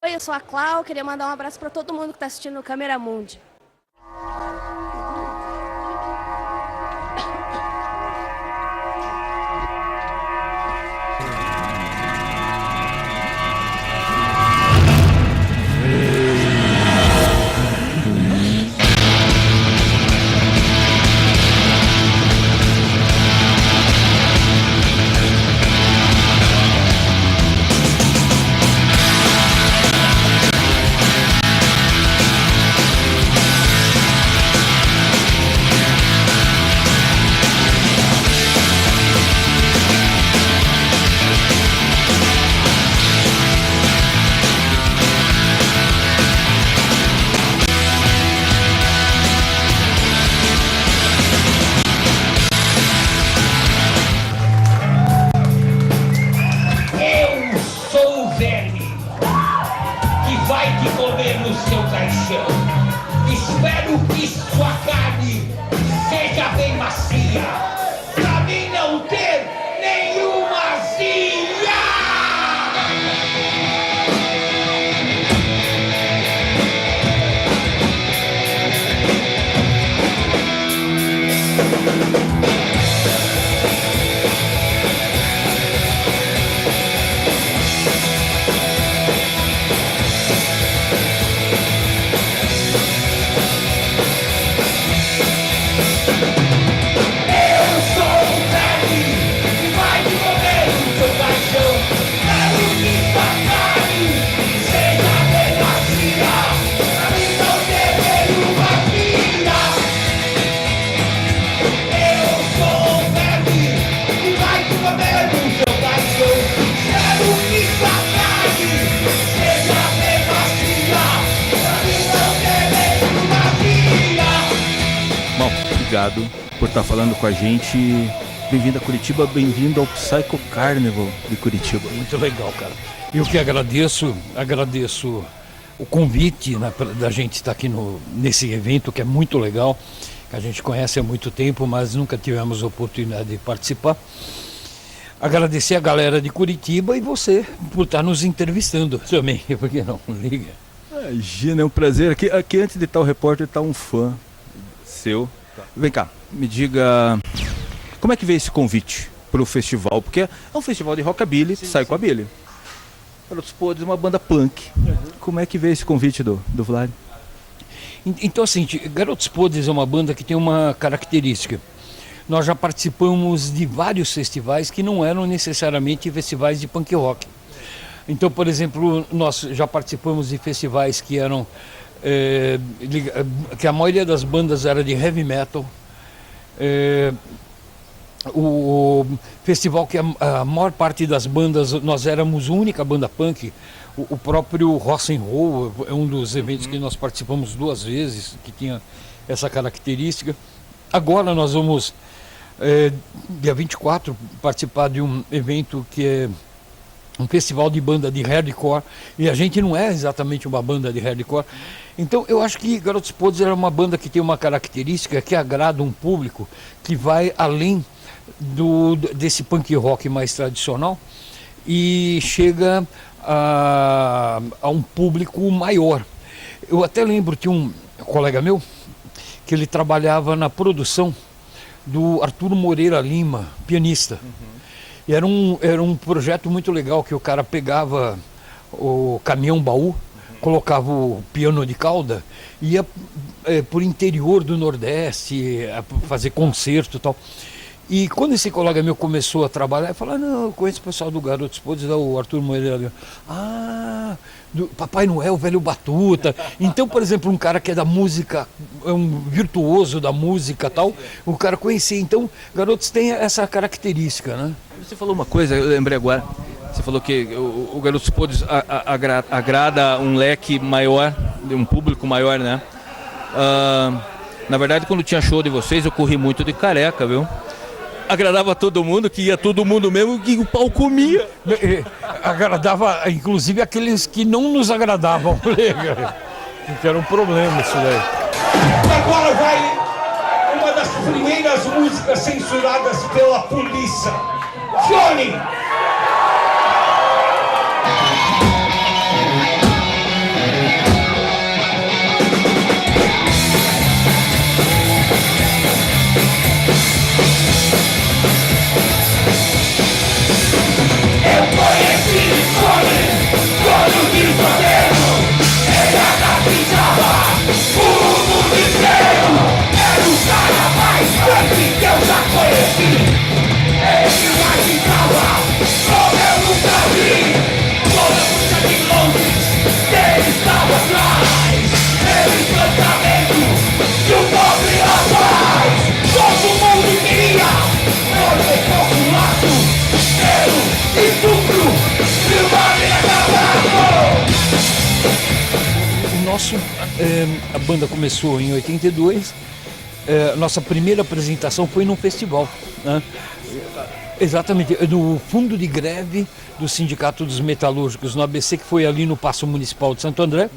Oi, eu sou a Clau, queria mandar um abraço para todo mundo que está assistindo o Câmera Mundi. Espero que sua carne seja bem macia, pra mim não ter nenhuma azia. Obrigado por estar falando com a gente. Bem-vindo a Curitiba, bem-vindo ao Psycho Carnival de Curitiba. Muito legal, cara. Eu que agradeço o convite, né, da gente estar aqui nesse evento que é muito legal, que a gente conhece há muito tempo, mas nunca tivemos a oportunidade de participar. Agradecer a galera de Curitiba e você por estar nos entrevistando também, porque não liga. Imagina, é um prazer. Aqui antes de estar o repórter, está um fã seu. Vem cá, me diga, como é que veio esse convite para o festival? Porque é um festival de rockabilly, psychobilly. Garotos Podres, uma banda punk. Como é que veio esse convite do Vlad? Então, assim, Garotos Podres é uma banda que tem uma característica. Nós já participamos de vários festivais que não eram necessariamente festivais de punk rock. Então, por exemplo, nós já participamos de festivais que eram... que a maioria das bandas era de heavy metal, o festival que a maior parte das bandas, nós éramos a única banda punk, o próprio Rock and Roll é um dos eventos que nós participamos 2 vezes, que tinha essa característica. Agora nós vamos, dia 24, participar de um evento que é um festival de banda de hardcore, e a gente não é exatamente uma banda de hardcore. Então eu acho que Garotos Podres era uma banda que tem uma característica que agrada um público que vai além desse punk rock mais tradicional e chega a um público maior. Eu até lembro que um colega meu, que ele trabalhava na produção do Arthur Moreira Lima, pianista. E era um projeto muito legal, que o cara pegava o caminhão-baú, colocava o piano de cauda, ia por interior do Nordeste, fazer concerto e tal. E quando esse colega meu começou a trabalhar, ele falou: não, eu conheço o pessoal do Garotos Podres, o Arthur Moreira. Do Papai Noel, Velho Batuta. Então, por exemplo, um cara que é da música, é um virtuoso da música e tal, o cara conhecia. Então, Garotos tem essa característica, né? Você falou uma coisa, eu lembrei agora. Você falou que o Garotos Podres agrada um leque maior, um público maior, né? Na verdade, quando tinha show de vocês, eu corri muito de careca, viu? Agradava todo mundo, que ia todo mundo mesmo, que o pau comia. Agradava, inclusive, aqueles que não nos agradavam. Que era um problema isso daí. Agora vai uma das primeiras músicas censuradas pela polícia. Johnny! nosso, a banda começou em 82, nossa primeira apresentação foi num festival, né? Exatamente, no fundo de greve do Sindicato dos Metalúrgicos no ABC, que foi ali no Paço Municipal de Santo André.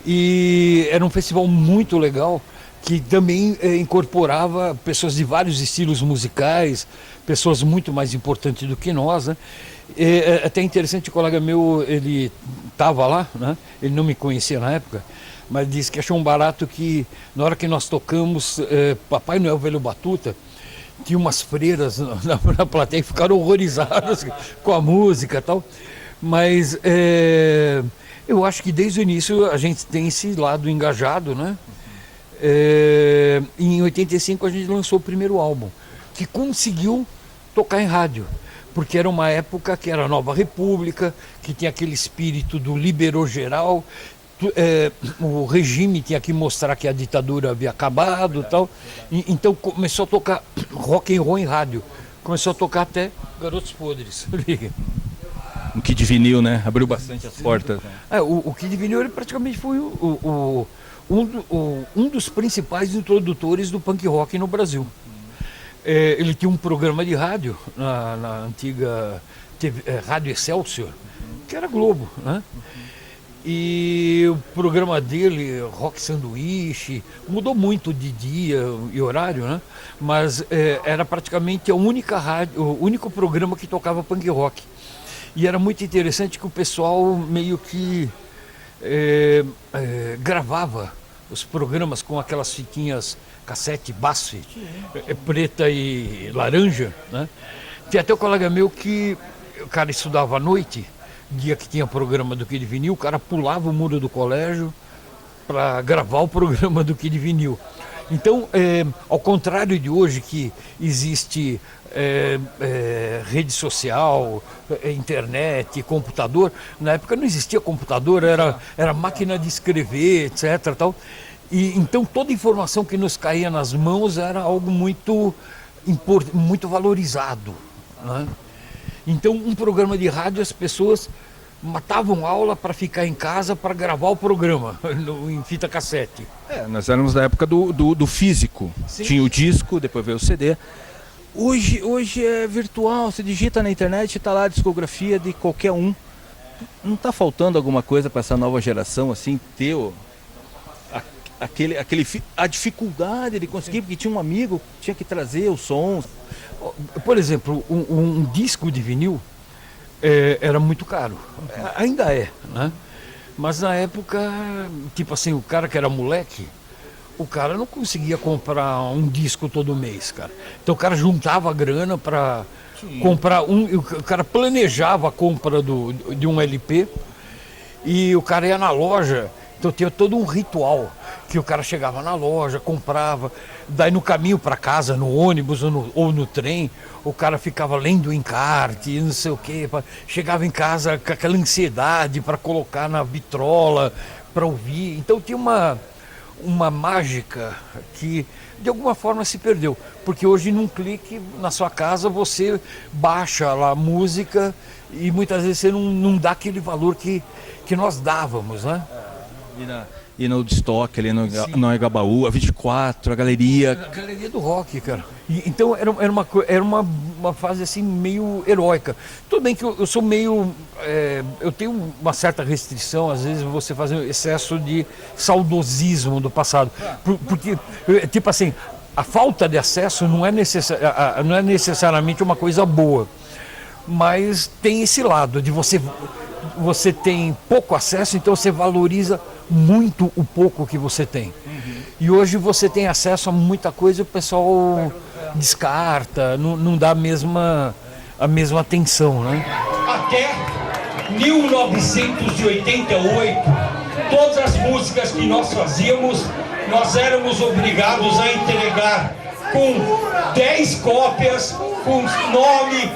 E era um festival muito legal, que também incorporava pessoas de vários estilos musicais, pessoas muito mais importantes do que nós, né? É até interessante, o colega meu, ele estava lá, né? Ele não me conhecia na época, mas disse que achou um barato que na hora que nós tocamos Papai Noel Velho Batuta, tinha umas freiras na plateia que ficaram horrorizadas com a música e tal. Mas eu acho que desde o início a gente tem esse lado engajado, né? Em 85 a gente lançou o primeiro álbum, que conseguiu tocar em rádio, porque era uma época que era a Nova República, que tinha aquele espírito do liberou geral. O regime tinha que mostrar que a ditadura havia acabado e tal. Então começou a tocar rock and roll em rádio. Começou a tocar até Garotos Podres. Um Kid Vinil, né? Abriu bastante as portas. O Kid Vinil ele praticamente foi um dos principais introdutores do punk rock no Brasil. Ele tinha um programa de rádio na antiga TV, Rádio Excelsior, que era Globo, né? E o programa dele, Rock Sanduíche, mudou muito de dia e horário, né? Mas era praticamente a única rádio, o único programa que tocava punk rock. E era muito interessante que o pessoal meio que gravava os programas com aquelas fitinhas cassete BASF, preta e laranja, né? Tinha até um colega meu que o cara estudava à noite, dia que tinha programa do Kid Vinil, o cara pulava o muro do colégio para gravar o programa do Kid Vinil. Então, ao contrário de hoje, que existe rede social, internet, computador, na época não existia computador, era máquina de escrever, etc. Tal. E, então, toda informação que nos caía nas mãos era algo muito valorizado, né? Então, um programa de rádio, as pessoas matavam aula para ficar em casa para gravar o programa em fita cassete. Nós éramos da época do físico. Sim. Tinha o disco, depois veio o CD. Hoje é virtual, você digita na internet e está lá a discografia de qualquer um. Não está faltando alguma coisa para essa nova geração, assim, ter a dificuldade de conseguir, porque tinha um amigo que tinha que trazer os sons. Por exemplo, um disco de vinil era muito caro. Ainda é, né? Mas na época, tipo assim, o cara que era moleque, o cara não conseguia comprar um disco todo mês, cara. Então o cara juntava grana para comprar o cara planejava a compra de um LP e o cara ia na loja. Então tinha todo um ritual, que o cara chegava na loja, comprava, daí no caminho para casa, no ônibus ou no trem, o cara ficava lendo o encarte, não sei o quê, chegava em casa com aquela ansiedade para colocar na vitrola, para ouvir. Então tinha uma mágica que de alguma forma se perdeu, porque hoje num clique na sua casa você baixa lá a música e muitas vezes você não dá aquele valor que nós dávamos, né? E no Woodstock, ali no Engabaú, a 24, a galeria. A galeria do rock, cara. Então era uma fase assim meio heróica. Tudo bem que eu sou meio... eu tenho uma certa restrição, às vezes, você fazer um excesso de saudosismo do passado. Porque, tipo assim, a falta de acesso não é necessariamente uma coisa boa. Mas tem esse lado de você tem pouco acesso, então você valoriza muito o pouco que você tem. E hoje você tem acesso a muita coisa e o pessoal descarta, não dá a mesma atenção, né? Até 1988, todas as músicas que nós fazíamos, nós éramos obrigados a entregar com 10 cópias, com nome,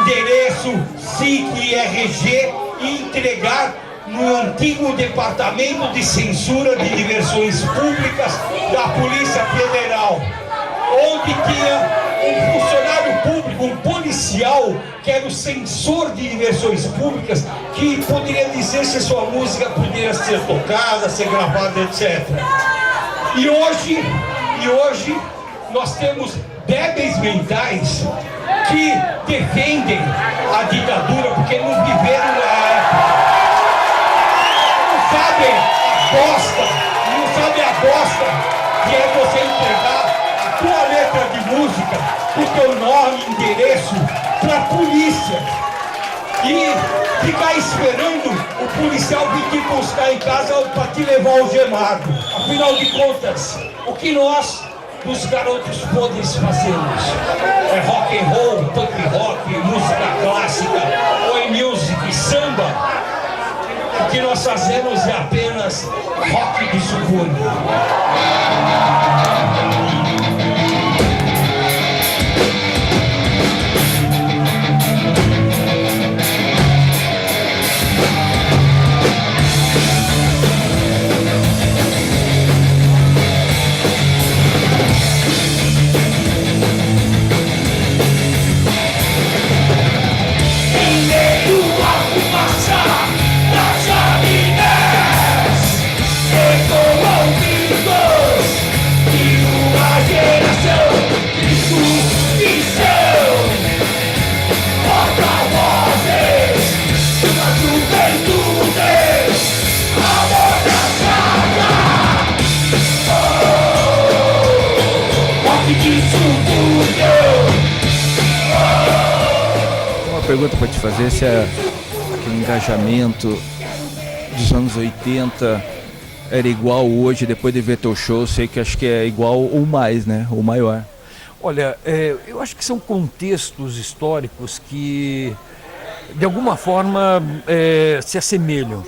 endereço, SIC e RG, e entregar no antigo Departamento de Censura de Diversões Públicas da Polícia Federal, onde tinha um funcionário público, um policial, que era o censor de diversões públicas, que poderia dizer se sua música poderia ser tocada, ser gravada, etc. E hoje nós temos débeis mentais que defendem a ditadura porque não viveram na época. Não sabem a bosta que é você entregar a tua letra de música, o teu nome, endereço, para a polícia e ficar esperando o policial vir te buscar em casa para te levar algemado. Afinal de contas, o que nós dos garotos podres fazemos é rock and roll, punk rock, música clássica, oi music, samba. O que nós fazemos é apenas rock de subúrbio. Uma pergunta para te fazer, se é aquele engajamento dos anos 80 era igual hoje, depois de ver teu show, sei que acho que é igual ou mais, né? Ou maior. Olha, eu acho que são contextos históricos que, de alguma forma, se assemelham.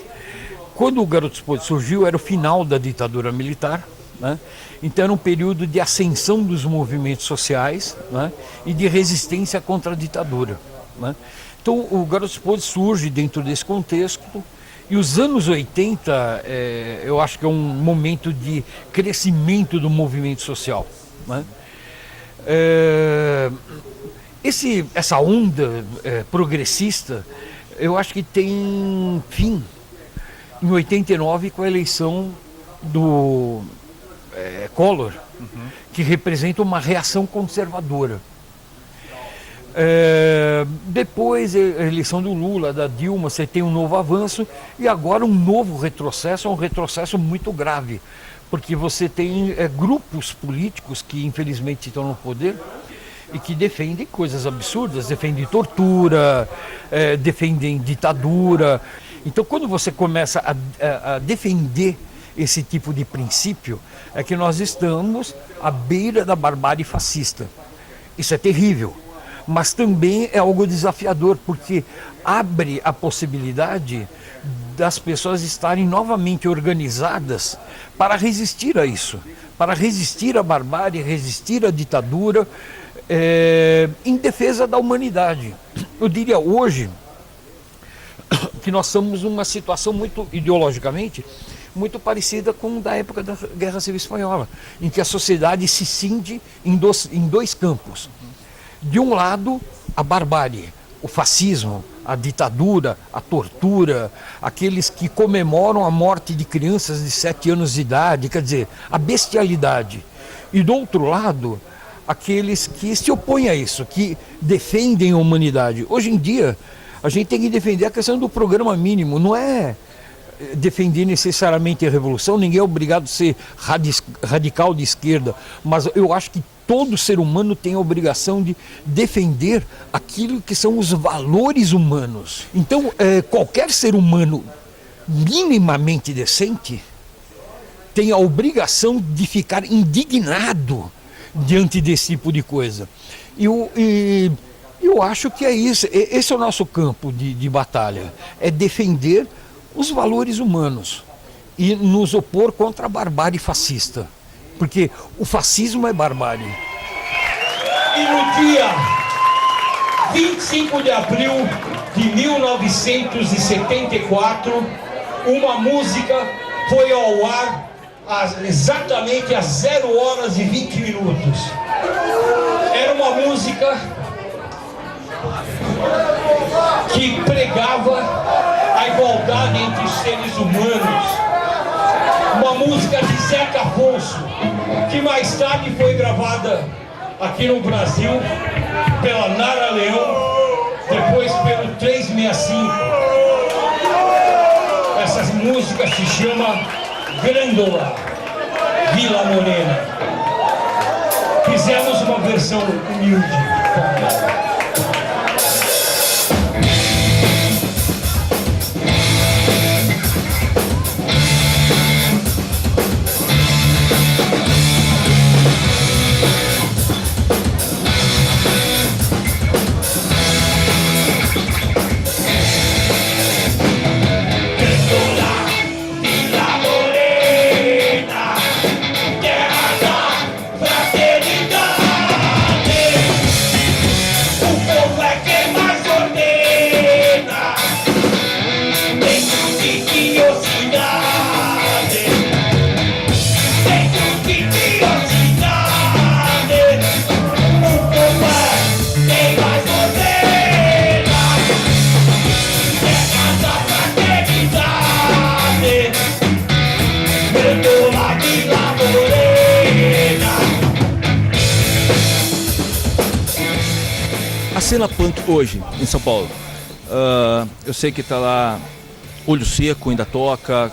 Quando o Garotos Podres surgiu, era o final da ditadura militar, né? Então era um período de ascensão dos movimentos sociais, né? E de resistência contra a ditadura, né? Então o Garotos Podres surge dentro desse contexto. E os anos 80, eu acho que é um momento de crescimento do movimento social, né? Essa onda progressista, eu acho que tem fim em 89 com a eleição do Collor, que representa uma reação conservadora. Depois a eleição do Lula, da Dilma, você tem um novo avanço e agora um novo retrocesso, um retrocesso muito grave, porque você tem grupos políticos que infelizmente estão no poder e que defendem coisas absurdas, defendem tortura, defendem ditadura. Então quando você começa a defender esse tipo de princípio, é que nós estamos à beira da barbárie fascista. Isso é terrível, mas também é algo desafiador, porque abre a possibilidade das pessoas estarem novamente organizadas para resistir a isso, para resistir à barbárie, resistir à ditadura, em defesa da humanidade. Eu diria hoje que nós estamos numa situação muito, ideologicamente, muito parecida com da época da Guerra Civil Espanhola, em que a sociedade se cinde em dois campos. De um lado, a barbárie, o fascismo, a ditadura, a tortura, aqueles que comemoram a morte de crianças de 7 anos de idade, quer dizer, a bestialidade. E do outro lado, aqueles que se opõem a isso, que defendem a humanidade. Hoje em dia, a gente tem que defender a questão do programa mínimo, não é defender necessariamente a revolução, ninguém é obrigado a ser radical de esquerda, mas eu acho que todo ser humano tem a obrigação de defender aquilo que são os valores humanos. Então, qualquer ser humano minimamente decente tem a obrigação de ficar indignado diante desse tipo de coisa. Eu acho que é isso, esse é o nosso campo de batalha, é defender os valores humanos e nos opor contra a barbárie fascista, porque o fascismo é barbárie. E no dia 25 de abril de 1974, uma música foi ao ar exatamente às 0 horas e 20 minutos. Era uma música que pregava a igualdade entre os seres humanos. Uma música de Zeca Afonso, que mais tarde foi gravada aqui no Brasil pela Nara Leão, depois pelo 365. Essa música se chama Grândola, Vila Morena. Fizemos uma versão humilde. A cena punk hoje em São Paulo, eu sei que tá lá Olho Seco, ainda toca,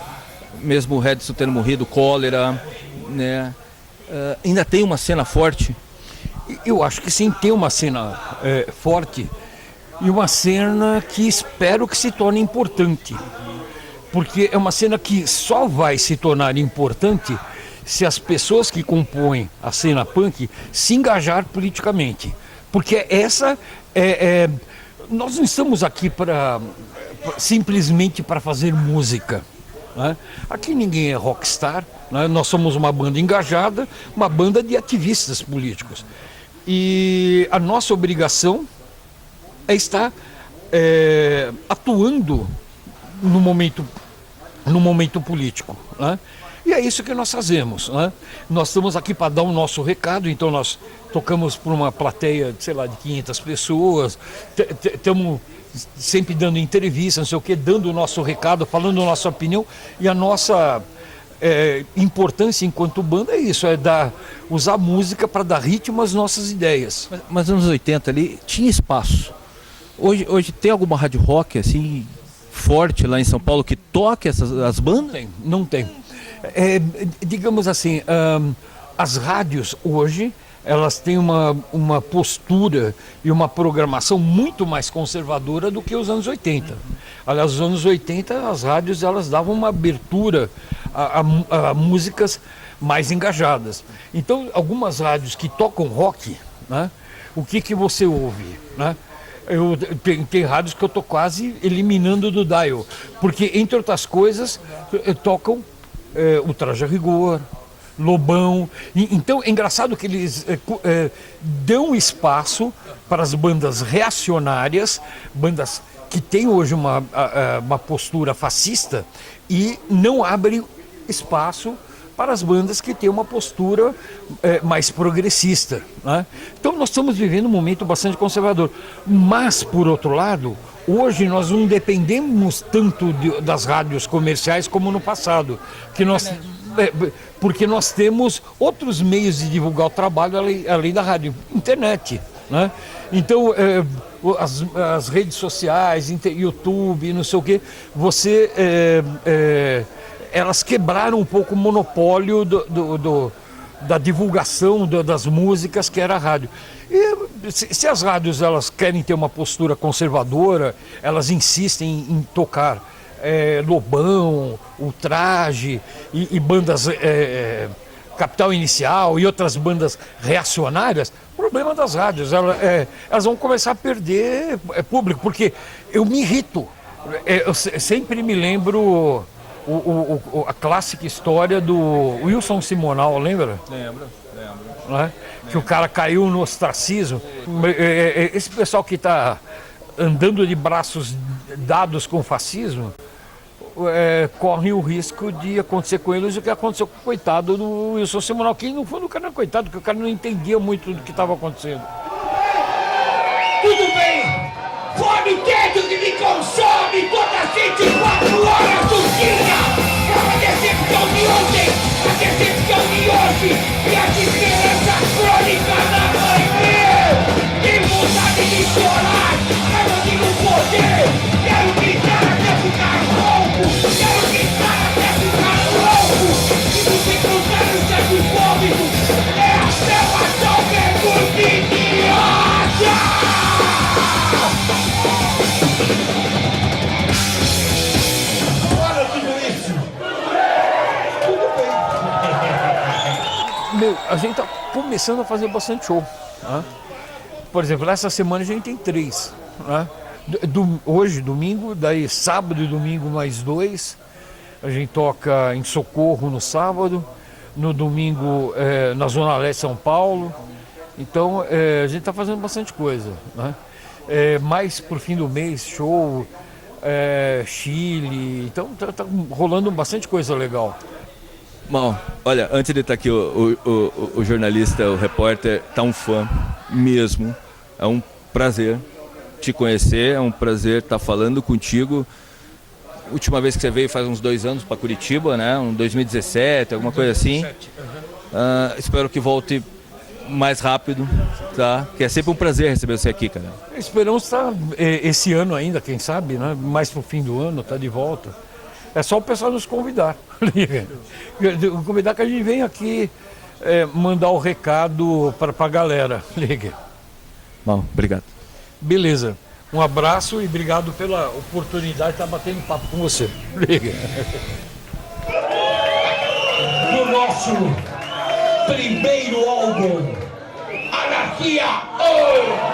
mesmo o Redson tendo morrido, Cólera, né? Ainda tem uma cena forte? Eu acho que sim, tem uma cena forte e uma cena que espero que se torne importante, porque é uma cena que só vai se tornar importante se as pessoas que compõem a cena punk se engajar politicamente. Porque nós não estamos aqui simplesmente para fazer música, né? Aqui ninguém é rockstar, né? Nós somos uma banda engajada, uma banda de ativistas políticos. E a nossa obrigação é estar atuando no momento político, né? E é isso que nós fazemos, né? Nós estamos aqui para dar o nosso recado, então nós tocamos para uma plateia, sei lá, de 500 pessoas, estamos sempre dando entrevista, não sei o quê, dando o nosso recado, falando a nossa opinião, e a nossa importância enquanto banda é isso, usar música para dar ritmo às nossas ideias. Mas nos anos 80 ali tinha espaço. Hoje tem alguma rádio rock assim forte lá em São Paulo que toque as bandas? Não tem. Digamos assim, as rádios hoje, elas têm uma postura e uma programação muito mais conservadora do que os anos 80. Aliás, os anos 80, as rádios elas davam uma abertura a músicas mais engajadas. Então, algumas rádios que tocam rock, né, o que você ouve, né? Tem rádios que eu estou quase eliminando do dial, porque, entre outras coisas, tocam o Traje a Rigor, Lobão. Então é engraçado que eles dão espaço para as bandas reacionárias, bandas que têm hoje uma postura fascista, e não abrem espaço para as bandas que têm uma postura mais progressista, né? Então nós estamos vivendo um momento bastante conservador, mas por outro lado, hoje nós não dependemos tanto das rádios comerciais como no passado, porque nós temos outros meios de divulgar o trabalho além da rádio, internet, né? Então as redes sociais, YouTube, não sei o quê, elas quebraram um pouco o monopólio da divulgação das músicas, que era a rádio. E se as rádios elas querem ter uma postura conservadora, elas insistem em tocar Lobão, o Traje e bandas Capital Inicial e outras bandas reacionárias, o problema das rádios, elas vão começar a perder público, porque eu me irrito. Eu sempre me lembro a clássica história do Wilson Simonal, lembra? Lembro. Né? Que o cara caiu no ostracismo. Esse pessoal que está andando de braços dados com o fascismo, correm o risco de acontecer com eles o que aconteceu com o coitado do Wilson Simonal, que no fundo o cara não é coitado, porque o cara não entendia muito do que estava acontecendo. Tudo bem! Fome dentro que me consome todas as 24 horas do dia! É a decepção de ontem, a decepção de hoje e a desesperança crônica da manhã! Tenho vontade de chorar, mas não tenho poder! Quero gritar até ficar rouco! Quero gritar até ficar louco! E você cruzar o certo vômito é a salvação vergonhosa! Olha tudo isso! Tudo bem! Meu, a gente tá começando a fazer bastante show, né? Por exemplo, essa semana a gente tem 3, né? Hoje, domingo, daí sábado e domingo mais 2. A gente toca em Socorro no sábado, no domingo na Zona Leste de São Paulo. Então a gente está fazendo bastante coisa, né? Mais por fim do mês, show, Chile. Então tá rolando bastante coisa legal. Bom, olha, antes de estar aqui o jornalista, o repórter, tá um fã mesmo. É um prazer te conhecer, é um prazer estar falando contigo. Última vez que você veio faz uns 2 anos para Curitiba, né? 2017, alguma coisa assim. Espero que volte mais rápido, tá? Que é sempre um prazer receber você aqui, cara. Esperamos estar esse ano ainda, quem sabe, né? Mais pro fim do ano, tá de volta. É só o pessoal nos convidar. Convidar que a gente venha aqui mandar o recado para a galera. Liga. Bom, obrigado. Beleza. Um abraço e obrigado pela oportunidade de estar batendo papo com você. Liga. No nosso primeiro álbum, Anarquia! Oh!